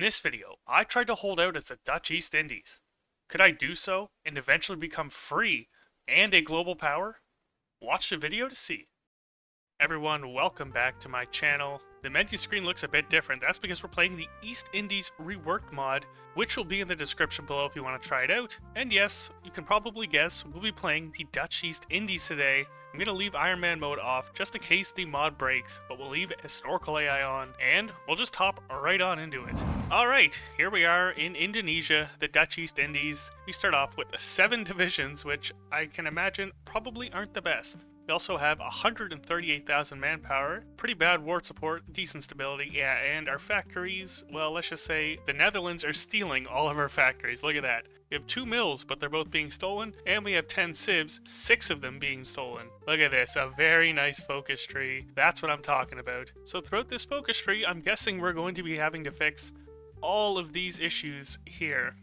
this video, I tried to hold out as the Dutch East Indies. Could I do so and eventually become free and a global power? Watch the video to see. Everyone, welcome back to my channel. The menu screen looks a bit different. That's because we're playing the East Indies reworked mod, which will be in the description below if you want to try it out. And yes, you can probably guess, we'll be playing the Dutch East Indies today. I'm going to leave Iron Man mode off just in case the mod breaks, but we'll leave historical AI on, and we'll just hop right on into it. Alright, here we are in Indonesia, the Dutch East Indies. We start off with 7 divisions, which I can imagine probably aren't the best. We also have 138,000 manpower, pretty bad war support, decent stability, yeah, and our factories, well, let's just say the Netherlands are stealing all of our factories. Look at that. We have 2 mills, but they're both being stolen, and we have 10 civs, 6 of them being stolen. Look at this, a very nice focus tree. That's what I'm talking about. So throughout this focus tree, I'm guessing we're going to be having to fix all of these issues here.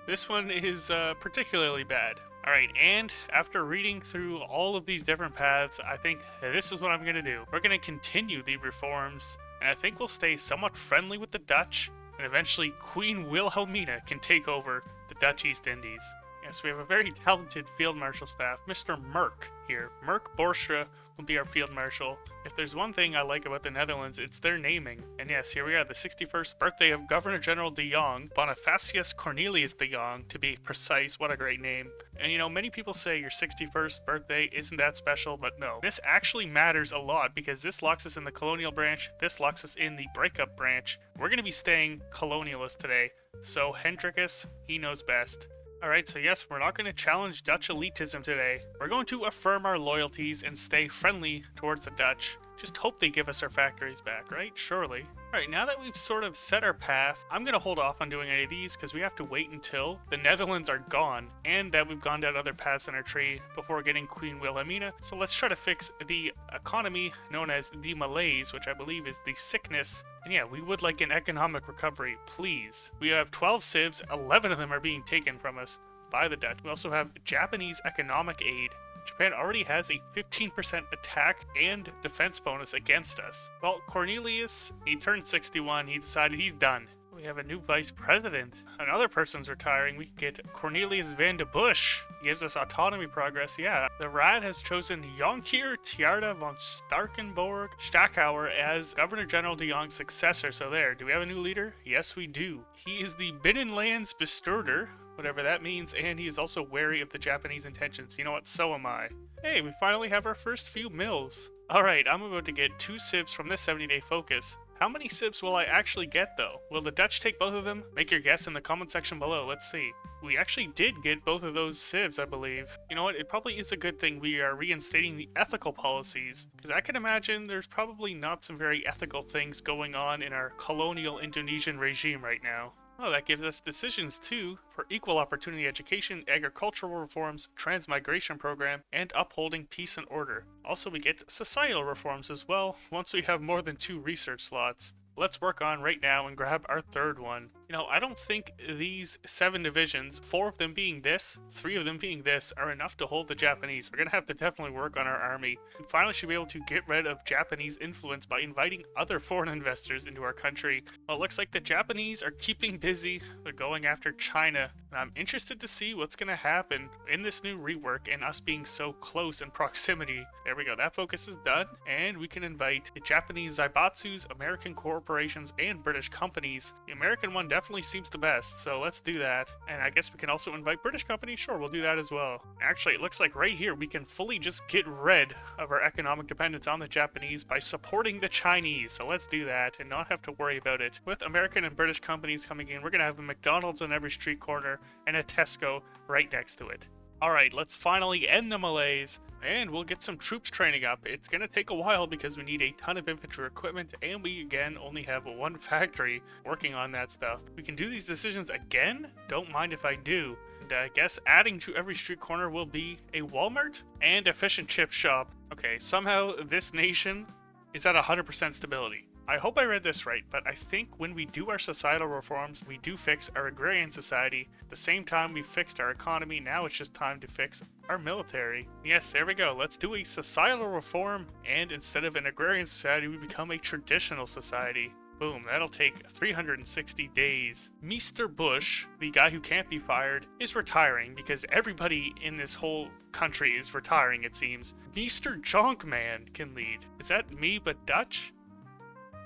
This one is particularly bad. Alright, and after reading through all of these different paths, I think this is what I'm going to do. We're going to continue the reforms, and I think we'll stay somewhat friendly with the Dutch, and eventually Queen Wilhelmina can take over the Dutch East Indies. Yes, we have a very talented field marshal staff, Mr. Merk here. Merk Borstra will be our field marshal. If there's one thing I like about the Netherlands, it's their naming. And yes, here we are, the 61st birthday of Governor General de Jong, Bonifacius Cornelius de Jong, to be precise. What a great name. And you know, many people say your 61st birthday isn't that special, but no. This actually matters a lot because this locks us in the colonial branch, this locks us in the breakup branch. We're going to be staying colonialist today, so Hendrikus, he knows best. Alright, so yes, we're not going to challenge Dutch elitism today. We're going to affirm our loyalties and stay friendly towards the Dutch. Just hope they give us our factories back, right? Surely. Alright, now that we've sort of set our path, I'm going to hold off on doing any of these because we have to wait until the Netherlands are gone and that we've gone down other paths in our tree before getting Queen Wilhelmina. So let's try to fix the economy known as the malaise, which I believe is the sickness. And yeah, we would like an economic recovery, please. We have 12 civs, 11 of them are being taken from us by the Dutch. We also have Japanese economic aid. Japan already has a 15% attack and defense bonus against us. Well, Cornelius, he turned 61, he decided he's done. We have a new vice president. Another person's retiring. We get Cornelius van de Bush. He gives us autonomy progress. Yeah, the Raad has chosen Jonkheer Tjaarda von Starkenborg Stachauer as Governor General de Jong's successor. So there, do we have a new leader? Yes, we do. He is the Binnenlands Bestuurder, whatever that means, and he is also wary of the Japanese intentions. You know what? So am I. Hey, we finally have our first few mills. Alright, I'm about to get 2 civs from this 70-day focus. How many civs will I actually get, though? Will the Dutch take both of them? Make your guess in the comment section below. Let's see. We actually did get both of those civs, I believe. You know what? It probably is a good thing we are reinstating the ethical policies, because I can imagine there's probably not some very ethical things going on in our colonial Indonesian regime right now. Oh, that gives us decisions too for equal opportunity education, agricultural reforms, transmigration program, and upholding peace and order. Also, we get societal reforms as well once we have more than 2 research slots. Let's work on right now and grab our 3rd one. You know, I don't think these 7 divisions, 4 of them being this, 3 of them being this, are enough to hold the Japanese. We're going to have to definitely work on our army. And finally should be able to get rid of Japanese influence by inviting other foreign investors into our country. Well, it looks like the Japanese are keeping busy. They're going after China. And I'm interested to see what's going to happen in this new rework and us being so close in proximity. There we go. That focus is done. And we can invite the Japanese Zaibatsus, American corporations, and British companies. The American one definitely seems the best, so let's do that. And I guess we can also invite British companies. Sure, we'll do that as well. Actually, it looks like right here we can fully just get rid of our economic dependence on the Japanese by supporting the Chinese. So let's do that and not have to worry about it. With American and British companies coming in, we're going to have a McDonald's on every street corner and a Tesco right next to it. Alright, let's finally end the malaise, and we'll get some troops training up. It's going to take a while because we need a ton of infantry equipment, and we again only have 1 factory working on that stuff. We can do these decisions again? Don't mind if I do. And I guess adding to every street corner will be a Walmart and a fish and chip shop. Okay, somehow this nation is at 100% stability. I hope I read this right, but I think when we do our societal reforms, we do fix our agrarian society. At the same time we fixed our economy, now it's just time to fix our military. Yes, there we go. Let's do a societal reform, and instead of an agrarian society, we become a traditional society. Boom, that'll take 360 days. Mr. Bush, the guy who can't be fired, is retiring because everybody in this whole country is retiring, it seems. Mr. Jonkman can lead. Is that me but Dutch?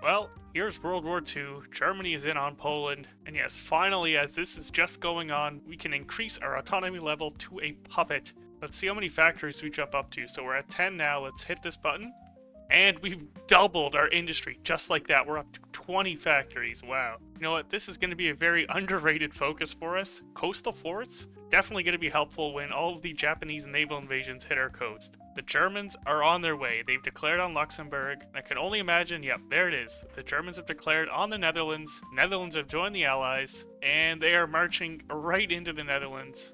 Well, here's World War II, Germany is in on Poland, and yes, finally, as this is just going on, we can increase our autonomy level to a puppet. Let's see how many factories we jump up to. So we're at 10 now, let's hit this button. And we've doubled our industry just like that. We're up to 20 factories. Wow. You know what? This is going to be a very underrated focus for us. Coastal forts, definitely going to be helpful when all of the Japanese naval invasions hit our coast. The Germans are on their way. They've declared on Luxembourg. I can only imagine, yep, there it is. The Germans have declared on the Netherlands. Netherlands have joined the Allies, and they are marching right into the Netherlands.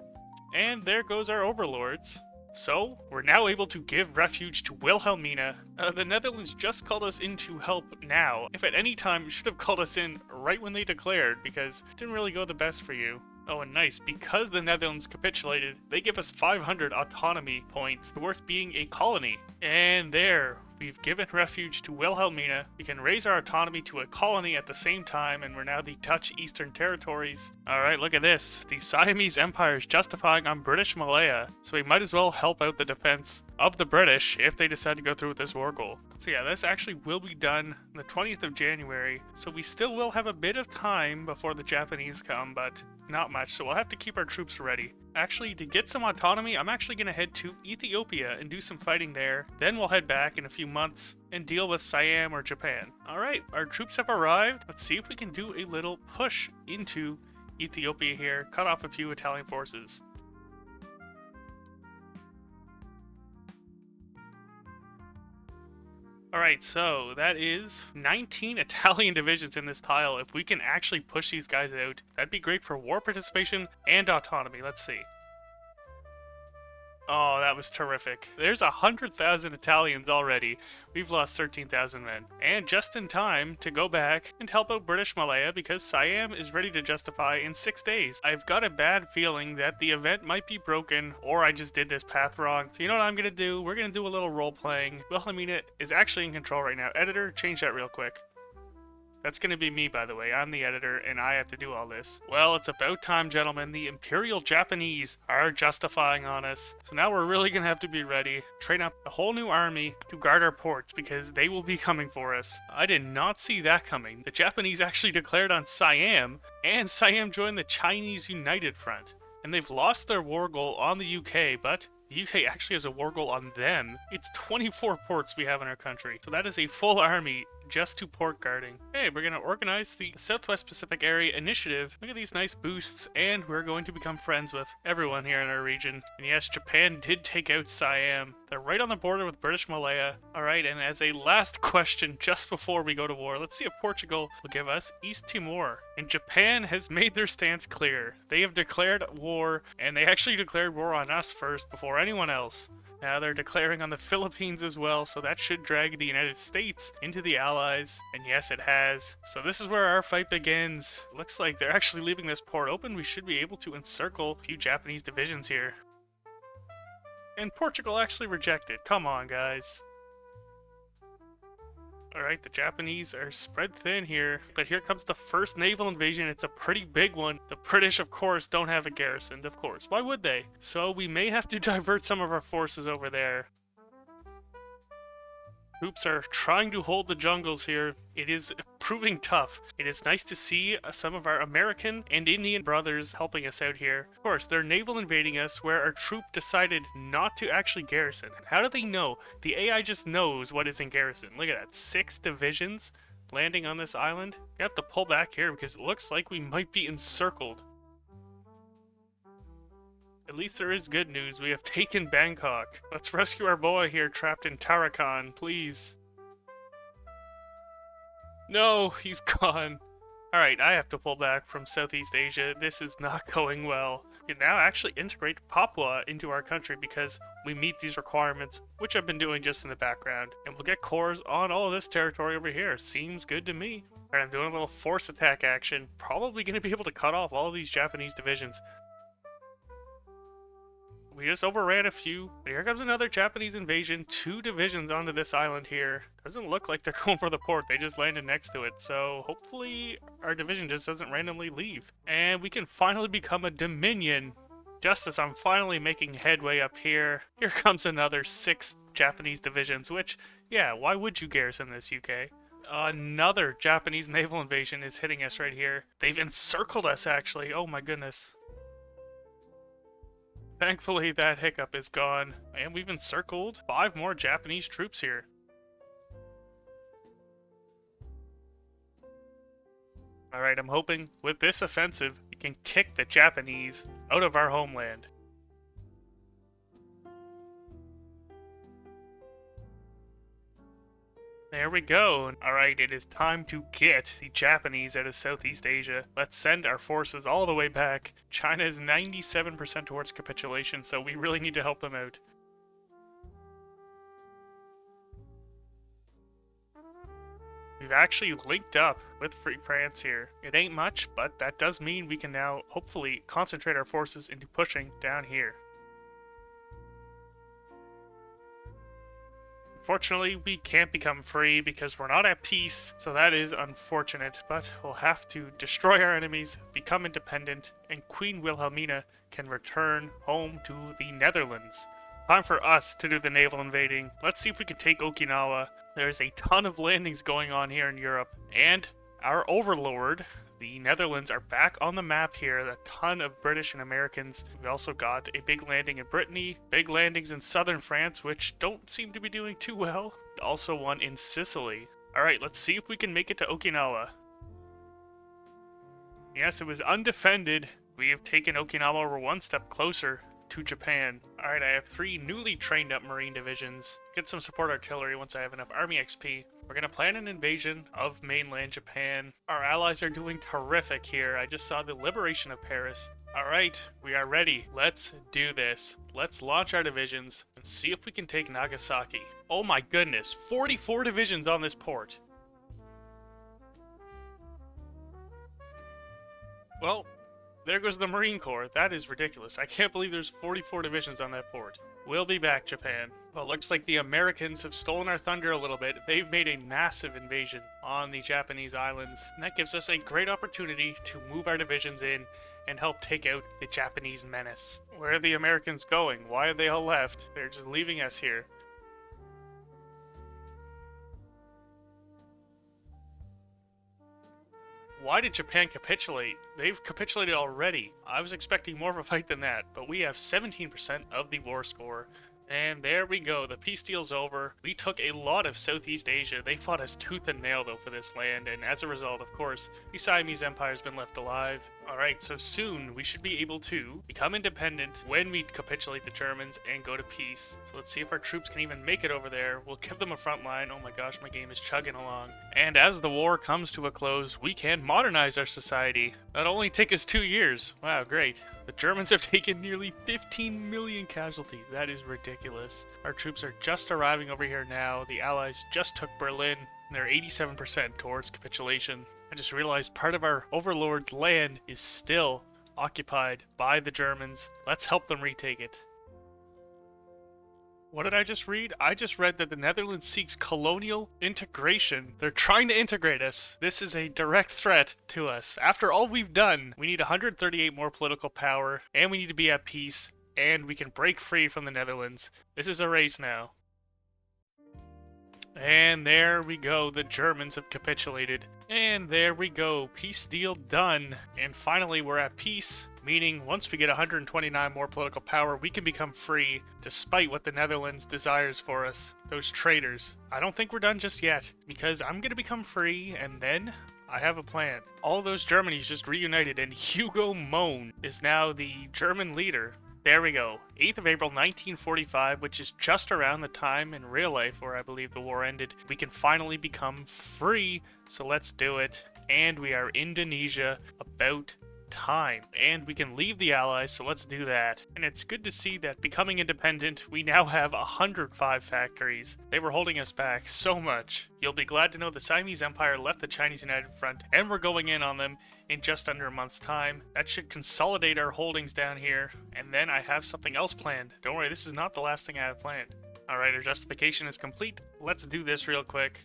And there goes our overlords. So, we're now able to give refuge to Wilhelmina. The Netherlands just called us in to help now. If at any time, should have called us in right when they declared, because it didn't really go the best for you. Oh, and nice, because the Netherlands capitulated, they give us 500 autonomy points, worth being a colony. And there, we've given refuge to Wilhelmina. We can raise our autonomy to a colony at the same time, and we're now the Dutch Eastern Territories. Alright, look at this. The Siamese Empire is justifying on British Malaya, so we might as well help out the defense of the British if they decide to go through with this war goal. So yeah, this actually will be done on the 20th of January, so we still will have a bit of time before the Japanese come, but not much, so we'll have to keep our troops ready. Actually, to get some autonomy, I'm actually going to head to Ethiopia and do some fighting there. Then we'll head back in a few months and deal with Siam or Japan. Alright, our troops have arrived. Let's see if we can do a little push into Ethiopia here, cut off a few Italian forces. Alright, so that is 19 Italian divisions in this tile. If we can actually push these guys out, that'd be great for war participation and autonomy. Let's see. Oh, that was terrific. There's 100,000 Italians already. We've lost 13,000 men. And just in time to go back and help out British Malaya because Siam is ready to justify in 6 days. I've got a bad feeling that the event might be broken or I just did this path wrong. So you know what I'm going to do? We're going to do a little role playing. Wilhelmina is actually in control right now. Editor, change that real quick. That's going to be me, by the way. I'm the editor, and I have to do all this. Well, it's about time, gentlemen. The Imperial Japanese are justifying on us. So now we're really going to have to be ready. Train up a whole new army to guard our ports, because they will be coming for us. I did not see that coming. The Japanese actually declared on Siam, and Siam joined the Chinese United Front. And they've lost their war goal on the UK, but the UK actually has a war goal on them. It's 24 ports we have in our country. So that is a full army just to port guarding. Hey, we're going to organize the Southwest Pacific Area Initiative. Look at these nice boosts, and we're going to become friends with everyone here in our region. And yes, Japan did take out Siam. They're right on the border with British Malaya. Alright, and as a last question just before we go to war, let's see if Portugal will give us East Timor. And Japan has made their stance clear. They have declared war, and they actually declared war on us first before anyone else. Now they're declaring on the Philippines as well, so that should drag the United States into the Allies. And yes, it has. So this is where our fight begins. Looks like they're actually leaving this port open. We should be able to encircle a few Japanese divisions here. And Portugal actually rejected. Come on, guys. Alright, the Japanese are spread thin here, but here comes the first naval invasion. It's a pretty big one. The British, of course, don't have a garrison, of course. Why would they? So we may have to divert some of our forces over there. Troops are trying to hold the jungles here. It is proving tough. It is nice to see some of our American and Indian brothers helping us out here. Of course, they're naval invading us where our troop decided not to actually garrison. How do they know? The AI just knows what is in garrison. Look at that, 6 divisions landing on this island. We have to pull back here because it looks like we might be encircled. At least there is good news. We have taken Bangkok. Let's rescue our boy here trapped in Tarakan, please. No, he's gone. Alright, I have to pull back from Southeast Asia. This is not going well. We can now actually integrate Papua into our country because we meet these requirements, which I've been doing just in the background. And we'll get cores on all of this territory over here. Seems good to me. Alright, I'm doing a little force attack action. Probably going to be able to cut off all of these Japanese divisions. we just overran a few. But here comes another Japanese invasion. 2 divisions onto this island here. Doesn't look like they're going for the port. They just landed next to it. So hopefully our division just doesn't randomly leave. And we can finally become a dominion. Just as I'm finally making headway up here, here comes another 6 Japanese divisions, which, yeah, why would you garrison this, UK? Another Japanese naval invasion is hitting us right here. They've encircled us, actually. Oh my goodness. Thankfully, that hiccup is gone. And we've encircled 5 more Japanese troops here. Alright, I'm hoping with this offensive, we can kick the Japanese out of our homeland. There we go. Alright, it is time to get the Japanese out of Southeast Asia. Let's send our forces all the way back. China is 97% towards capitulation, so we really need to help them out. We've actually linked up with Free France here. It ain't much, but that does mean we can now hopefully concentrate our forces into pushing down here. Unfortunately, we can't become free because we're not at peace, so that is unfortunate, but we'll have to destroy our enemies, become independent, and Queen Wilhelmina can return home to the Netherlands. Time for us to do the naval invading. Let's see if we can take Okinawa. There's a ton of landings going on here in Europe, and our overlord, the Netherlands, are back on the map here. A ton of British and Americans. We also got a big landing in Brittany, big landings in southern France, which don't seem to be doing too well. Also one in Sicily. Alright, let's see if we can make it to Okinawa. Yes, it was undefended. We have taken Okinawa. We're one step closer to Japan. Alright, I have 3 newly trained up marine divisions. Get some support artillery once I have enough army XP. We're gonna plan an invasion of mainland Japan. Our allies are doing terrific here. I just saw the liberation of Paris. Alright, we are ready. Let's do this. Let's launch our divisions and see if we can take Nagasaki. Oh my goodness, 44 divisions on this port. Well, there goes the Marine Corps. That is ridiculous. I can't believe there's 44 divisions on that port. We'll be back, Japan. Well, it looks like the Americans have stolen our thunder a little bit. They've made a massive invasion on the Japanese islands, and that gives us a great opportunity to move our divisions in and help take out the Japanese menace. Where are the Americans going? Why are they all left? They're just leaving us here. Why did Japan capitulate? They've capitulated already. I was expecting more of a fight than that, but we have 17% of the war score. And there we go, the peace deal's over. We took a lot of Southeast Asia. They fought us tooth and nail though for this land, and as a result, of course, the Siamese Empire has been left alive. Alright, so soon we should be able to become independent when we capitulate the Germans and go to peace. So let's see if our troops can even make it over there. We'll give them a front line. Oh my gosh, my game is chugging along. And as the war comes to a close, we can modernize our society. That'll only take us 2 years. Wow, great. The Germans have taken nearly 15 million casualties. That is ridiculous. Our troops are just arriving over here now. The Allies just took Berlin, and they're 87% towards capitulation. I just realized part of our overlord's land is still occupied by the Germans. Let's help them retake it. What did I just read? I just read that the Netherlands seeks colonial integration. They're trying to integrate us. This is a direct threat to us. After all we've done, we need 138 more political power, and we need to be at peace, and we can break free from the Netherlands. This is a race now. And there we go, the Germans have capitulated. And there we go, peace deal done. And finally we're at peace, meaning once we get 129 more political power, we can become free, despite what the Netherlands desires for us. Those traitors. I don't think we're done just yet, because I'm gonna become free, and then I have a plan. All those Germanies just reunited, and Hugo Mohn is now the German leader. There we go, 8th of April 1945, which is just around the time in real life where I believe the war ended. We can finally become free, so let's do it. And we are Indonesia, about time. And we can leave the Allies, so let's do that. And it's good to see that becoming independent, we now have 105 factories. They were holding us back so much. You'll be glad to know the Siamese Empire left the Chinese United Front, and we're going in on them in just under a month's time. That should consolidate our holdings down here, and then I have something else planned. Don't worry, this is not the last thing I have planned. Alright, our justification is complete. Let's do this real quick.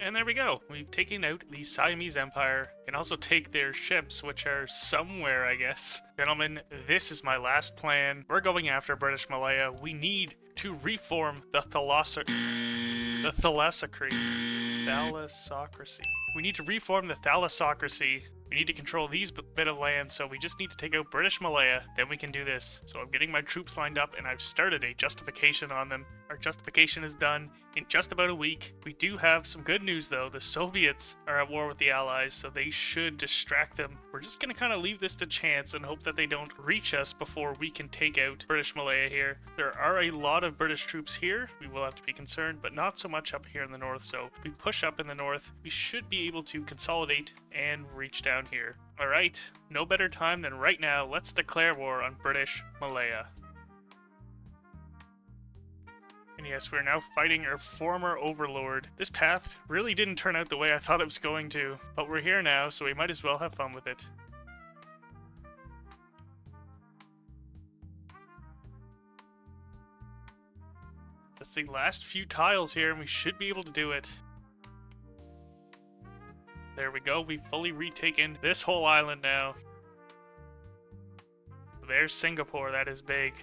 And there we go. We've taken out the Siamese Empire. Can also take their ships, which are somewhere, I guess. Gentlemen, this is my last plan. We're going after British Malaya. We need to reform the thalassocracy. We need to reform the thalassocracy. We need to control these bit of land, so we just need to take out British Malaya, then we can do this. So I'm getting my troops lined up, and I've started a justification on them. Our justification is done in just about a week. We do have some good news, though. The Soviets are at war with the Allies, so they should distract them. We're just going to kind of leave this to chance and hope that they don't reach us before we can take out British Malaya here. There are a lot of British troops here. We will have to be concerned, but not so much up here in the north. So if we push up in the north, we should be able to consolidate and reach down here. Alright, no better time than right now. Let's declare war on British Malaya. And yes, we're now fighting our former overlord. This path really didn't turn out the way I thought it was going to, but we're here now, so we might as well have fun with it. Just the last few tiles here, and we should be able to do it. There we go, we've fully retaken this whole island now. There's Singapore, that is big.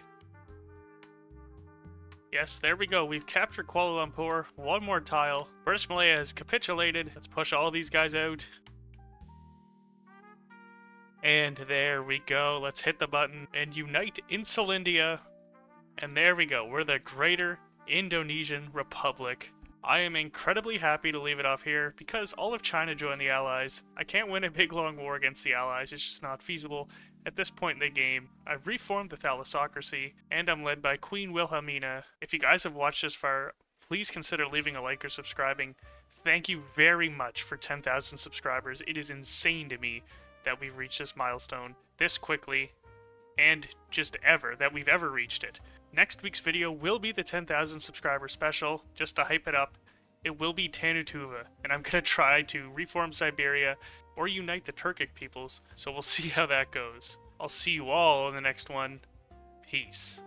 Yes, there we go, we've captured Kuala Lumpur. One more tile. British Malaya has capitulated. Let's push all these guys out. And there we go, let's hit the button and unite Insulindia. And there we go, we're the Greater Indonesian Republic. I am incredibly happy to leave it off here because all of China joined the Allies. I can't win a big long war against the Allies, it's just not feasible at this point in the game. I've reformed the thalassocracy, and I'm led by Queen Wilhelmina. If you guys have watched this far, please consider leaving a like or subscribing. Thank you very much for 10,000 subscribers. It is insane to me that we've reached this milestone this quickly, and just ever, that we've ever reached it. Next week's video will be the 10,000 subscriber special, just to hype it up. It will be Tanutuva, and I'm gonna try to reform Siberia or unite the Turkic peoples, so we'll see how that goes. I'll see you all in the next one. Peace.